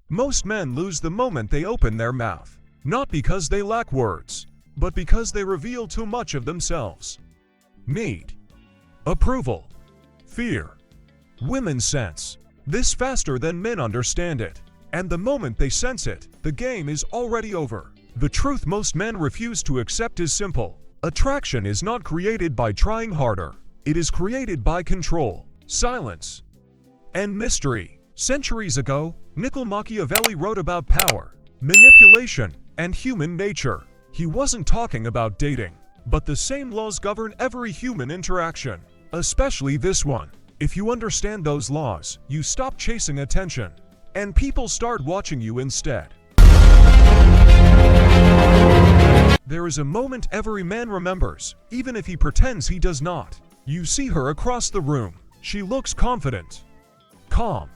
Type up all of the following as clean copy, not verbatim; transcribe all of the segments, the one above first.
Most men lose the moment they open their mouth, not because they lack words, but because they reveal too much of themselves. Need, approval, fear. Women sense this faster than men understand it, and the moment they sense it, the game is already over. The truth most men refuse to accept is simple. Attraction is not created by trying harder. It is created by control, silence, and mystery. Centuries ago, Niccolò Machiavelli wrote about power, manipulation, and human nature. He wasn't talking about dating, but the same laws govern every human interaction, especially this one. If you understand those laws, you stop chasing attention, and people start watching you instead. There is a moment every man remembers, even if he pretends he does not. You see her across the room. She looks confident, calm,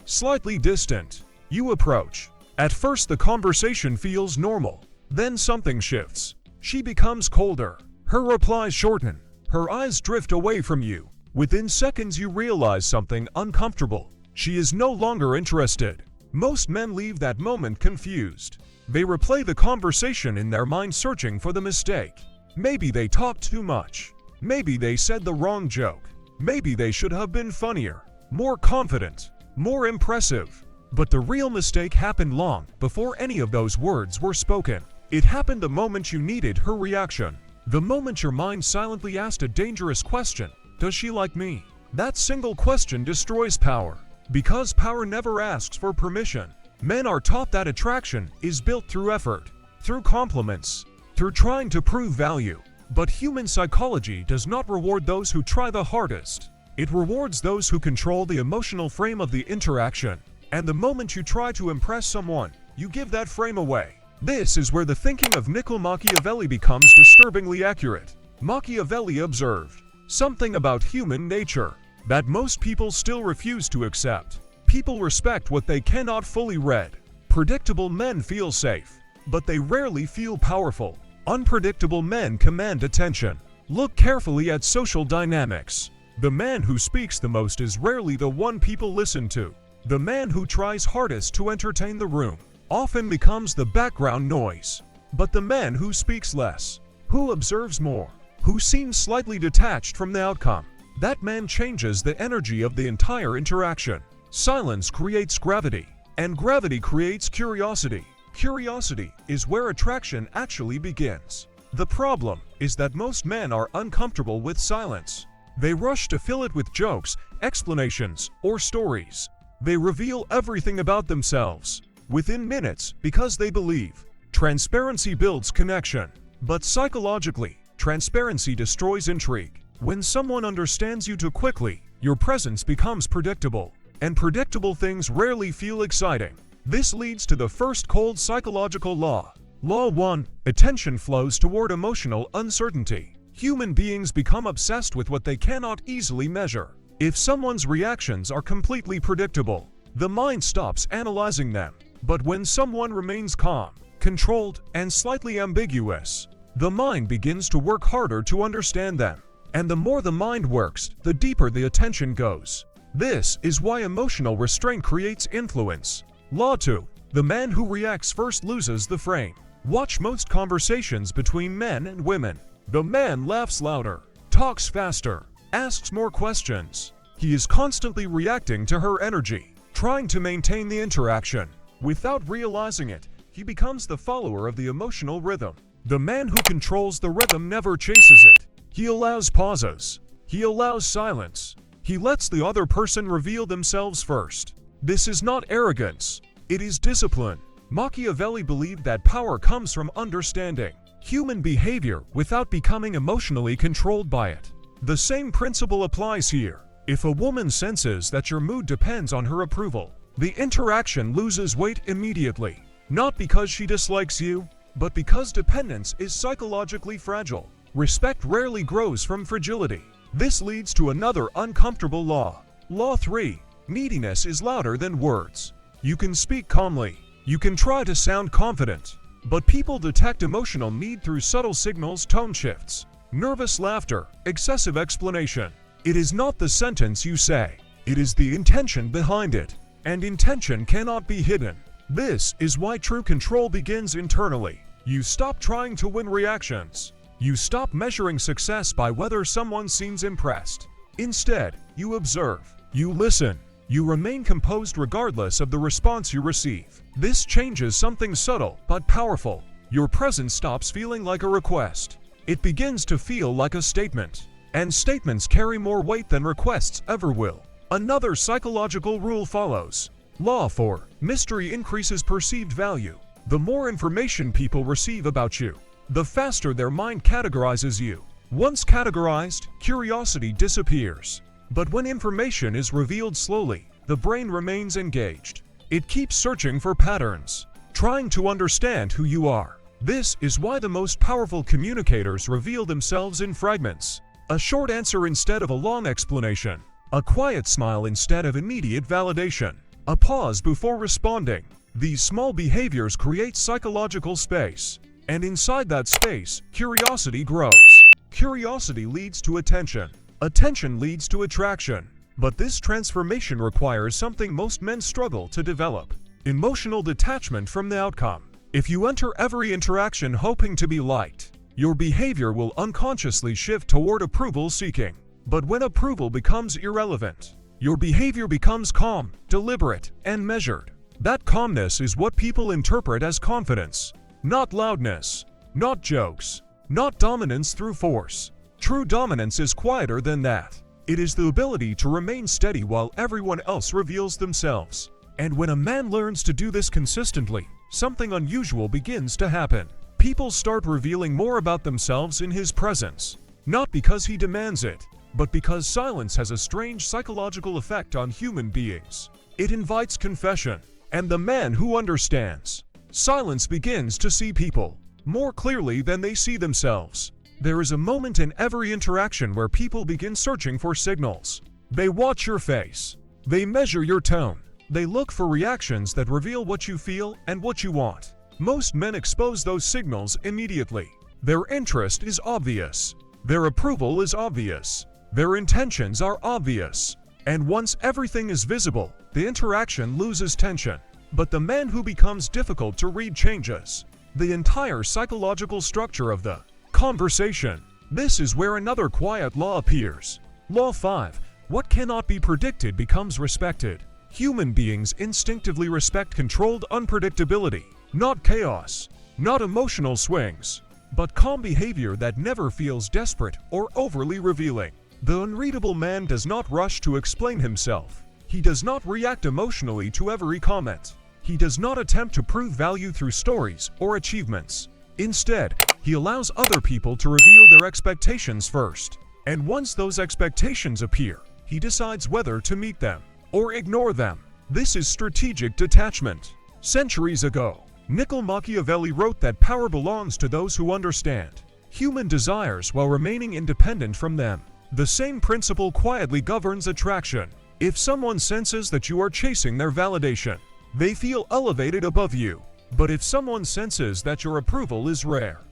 slightly distant. You approach. At first the conversation feels normal. Then something shifts. She becomes colder. Her replies shorten. Her eyes drift away from you. Within seconds you realize something uncomfortable. She is no longer interested. Most men leave that moment confused. They replay the conversation in their mind, searching for the mistake. Maybe they talked too much. Maybe they said the wrong joke. Maybe they should have been funnier, more confident, more impressive. But the real mistake happened long before any of those words were spoken. It happened the moment you needed her reaction. The moment your mind silently asked a dangerous question. Does she like me? That single question destroys power. Because power never asks for permission. Men are taught that attraction is built through effort, through compliments, through trying to prove value. But human psychology does not reward those who try the hardest. It rewards those who control the emotional frame of the interaction. And the moment you try to impress someone, you give that frame away. This is where the thinking of Niccolò Machiavelli becomes disturbingly accurate. Machiavelli observed something about human nature that most people still refuse to accept. People respect what they cannot fully read. Predictable men feel safe, but they rarely feel powerful. Unpredictable men command attention. Look carefully at social dynamics. The man who speaks the most is rarely the one people listen to. The man who tries hardest to entertain the room often becomes the background noise. But the man who speaks less, who observes more, who seems slightly detached from the outcome, that man changes the energy of the entire interaction. Silence creates gravity, and gravity creates curiosity. Curiosity is where attraction actually begins. The problem is that most men are uncomfortable with silence. They rush to fill it with jokes, explanations, or stories. They reveal everything about themselves within minutes because they believe transparency builds connection. But psychologically, transparency destroys intrigue. When someone understands you too quickly, your presence becomes predictable, and predictable things rarely feel exciting. This leads to the first cold psychological law. Law 1. Attention flows toward emotional uncertainty. Human beings become obsessed with what they cannot easily measure. If someone's reactions are completely predictable, the mind stops analyzing them. But when someone remains calm, controlled, and slightly ambiguous, the mind begins to work harder to understand them. And the more the mind works, the deeper the attention goes. This is why emotional restraint creates influence. Law 2. The man who reacts first loses the frame. Watch most conversations between men and women. The man laughs louder, talks faster, asks more questions. He is constantly reacting to her energy, trying to maintain the interaction. Without realizing it, he becomes the follower of the emotional rhythm. The man who controls the rhythm never chases it. He allows pauses. He allows silence. He lets the other person reveal themselves first. This is not arrogance. It is discipline. Machiavelli believed that power comes from understanding human behavior without becoming emotionally controlled by it. The same principle applies here. If a woman senses that your mood depends on her approval, the interaction loses weight immediately. Not because she dislikes you, but because dependence is psychologically fragile. Respect rarely grows from fragility. This leads to another uncomfortable law. Law 3. Neediness is louder than words. You can speak calmly. You can try to sound confident. But people detect emotional need through subtle signals, tone shifts, nervous laughter, excessive explanation. It is not the sentence you say. It is the intention behind it. and intention cannot be hidden. This is why true control begins internally. You stop trying to win reactions. You stop measuring success by whether someone seems impressed. Instead, you observe. You listen. You remain composed regardless of the response you receive. This changes something subtle but powerful. Your presence stops feeling like a request. It begins to feel like a statement. And statements carry more weight than requests ever will. Another psychological rule follows. Law 4. Mystery increases perceived value. The more information people receive about you, the faster their mind categorizes you. Once categorized, curiosity disappears. But when information is revealed slowly, the brain remains engaged. It keeps searching for patterns, trying to understand who you are. This is why the most powerful communicators reveal themselves in fragments. A short answer instead of a long explanation. A quiet smile instead of immediate validation. A pause before responding. These small behaviors create psychological space. And inside that space, curiosity grows. Curiosity leads to attention. Attention leads to attraction. But this transformation requires something most men struggle to develop: emotional detachment from the outcome. If you enter every interaction hoping to be liked, your behavior will unconsciously shift toward approval seeking. But when approval becomes irrelevant, your behavior becomes calm, deliberate, and measured. That calmness is what people interpret as confidence. Not loudness, not jokes, not dominance through force. True dominance is quieter than that. It is the ability to remain steady while everyone else reveals themselves. And when a man learns to do this consistently, something unusual begins to happen. People start revealing more about themselves in his presence. Not because he demands it, but because silence has a strange psychological effect on human beings. It invites confession. And the man who understands silence begins to see people more clearly than they see themselves. There is a moment in every interaction where people begin searching for signals. They watch your face. They measure your tone. They look for reactions that reveal what you feel and what you want. Most men expose those signals immediately. Their interest is obvious. Their approval is obvious. Their intentions are obvious. And once everything is visible, the interaction loses tension. But the man who becomes difficult to read changes the entire psychological structure of the conversation. This is where another quiet law appears. Law 5. What cannot be predicted becomes respected. Human beings instinctively respect controlled unpredictability, not chaos, not emotional swings, but calm behavior that never feels desperate or overly revealing. The unreadable man does not rush to explain himself. He does not react emotionally to every comment. He does not attempt to prove value through stories or achievements. Instead, he allows other people to reveal their expectations first. And once those expectations appear, he decides whether to meet them or ignore them. This is strategic detachment. Centuries ago, Niccolò Machiavelli wrote that power belongs to those who understand human desires while remaining independent from them. The same principle quietly governs attraction. If someone senses that you are chasing their validation, they feel elevated above you. But if someone senses that your approval is rare,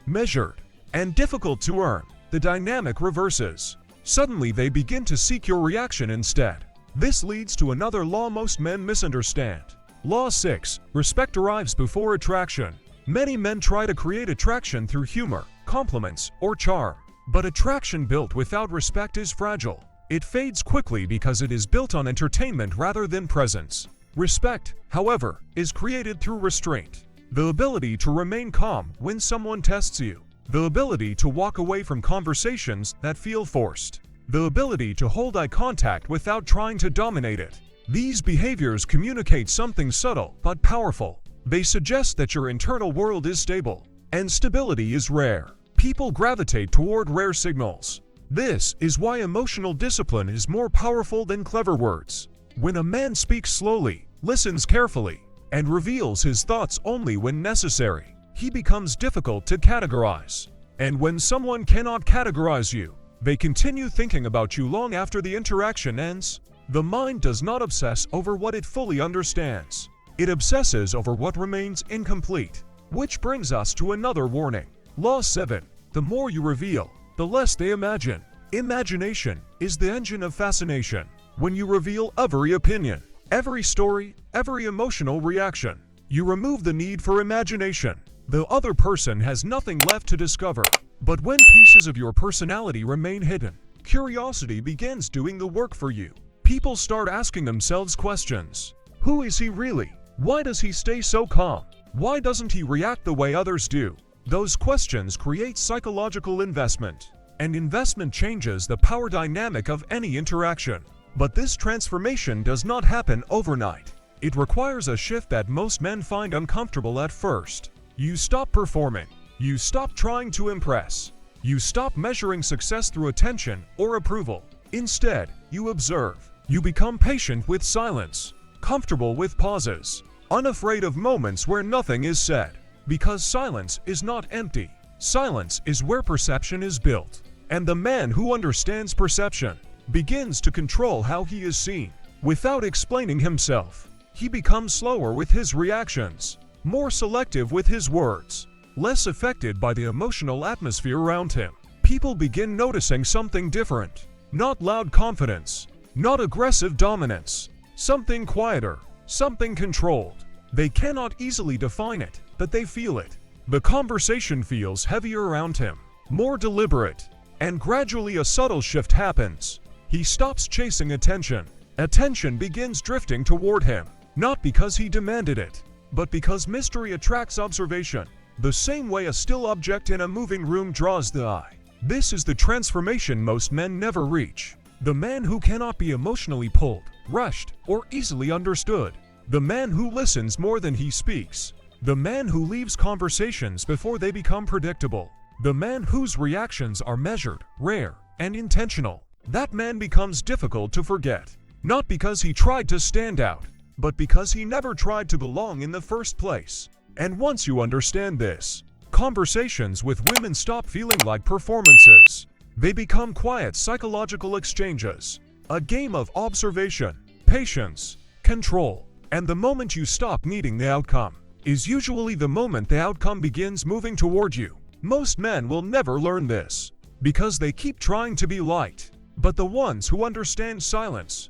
measured, and difficult to earn, the dynamic reverses. Suddenly they begin to seek your reaction instead. This leads to another law most men misunderstand. Law 6. Respect arrives before attraction. Many men try to create attraction through humor, compliments, or charm. But attraction built without respect is fragile. It fades quickly because it is built on entertainment rather than presence. Respect, however, is created through restraint. The ability to remain calm when someone tests you. The ability to walk away from conversations that feel forced. The ability to hold eye contact without trying to dominate it. These behaviors communicate something subtle but powerful. They suggest that your internal world is stable, and stability is rare. People gravitate toward rare signals. This is why emotional discipline is more powerful than clever words. When a man speaks slowly, listens carefully, and reveals his thoughts only when necessary, he becomes difficult to categorize. And when someone cannot categorize you, they continue thinking about you long after the interaction ends. The mind does not obsess over what it fully understands. It obsesses over what remains incomplete. Which brings us to another warning. Law 7. The more you reveal, the less they imagine. Imagination is the engine of fascination. When you reveal every opinion, Every story, every emotional reaction. You remove the need for imagination. The other person has nothing left to discover. But when pieces of your personality remain hidden, curiosity begins doing the work for you. People start asking themselves questions. Who is he really? Why does he stay so calm? Why doesn't he react the way others do? Those questions create psychological investment, and investment changes the power dynamic of any interaction. But this transformation does not happen overnight. It requires a shift that most men find uncomfortable at first. You stop performing. You stop trying to impress. You stop measuring success through attention or approval. Instead, you observe. You become patient with silence, comfortable with pauses, unafraid of moments where nothing is said. Because silence is not empty. Silence is where perception is built. And the man who understands perception begins to control how he is seen. Without explaining himself, he becomes slower with his reactions, more selective with his words, less affected by the emotional atmosphere around him. People begin noticing something different. Not loud confidence, not aggressive dominance, something quieter, something controlled. They cannot easily define it, but they feel it. The conversation feels heavier around him, more deliberate, and gradually a subtle shift happens. He stops chasing attention. Attention begins drifting toward him, not because he demanded it, but because mystery attracts observation, the same way a still object in a moving room draws the eye. This is the transformation most men never reach. The man who cannot be emotionally pulled, rushed, or easily understood. The man who listens more than he speaks. The man who leaves conversations before they become predictable. The man whose reactions are measured, rare, and intentional. That man becomes difficult to forget. Not because he tried to stand out, but because he never tried to belong in the first place. And once you understand this, conversations with women stop feeling like performances. They become quiet psychological exchanges, a game of observation, patience, control. And the moment you stop needing the outcome is usually the moment the outcome begins moving toward you. Most men will never learn this because they keep trying to be liked. But the ones who understand silence,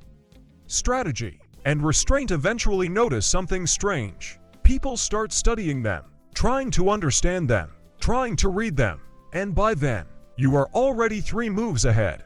strategy, and restraint eventually notice something strange. People start studying them, trying to understand them, trying to read them, and by then, you are already 3 moves ahead.